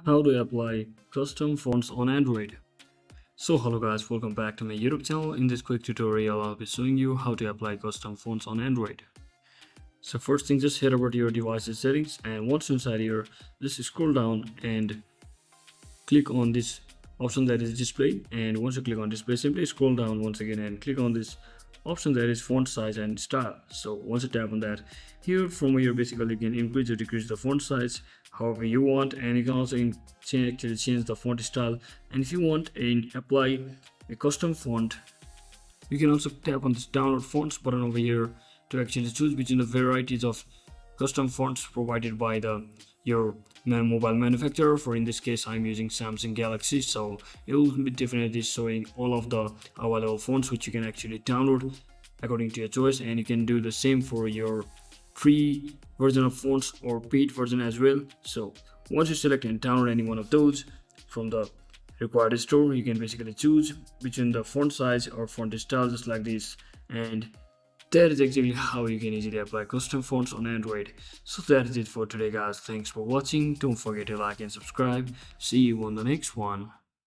How to apply custom fonts on Android. So hello guys, welcome back to my YouTube channel. In this quick tutorial I'll be showing you how to apply custom fonts on Android. So first thing, just head over to your device's settings, and once inside here just scroll down and click on this option that is display. And once you click on display, simply scroll down once again and click on this option that is font size and style. So once you tap on that, here from here basically you can increase or decrease the font size however you want, and you can also change the font style. And if you want and apply a custom font, you can also tap on this download fonts button over here to actually choose between the varieties of custom fonts provided by your mobile manufacturer. For in this case I'm using Samsung Galaxy, so it will be definitely showing all of the available fonts which you can actually download according to your choice. And you can do the same for your free version of fonts or paid version as well. So once you select and download any one of those from the required store, you can basically choose between the font size or font style just like this, and that is exactly how you can easily apply custom fonts on Android. So that is it for today guys. Thanks for watching. Don't forget to like and subscribe. See you on the next one.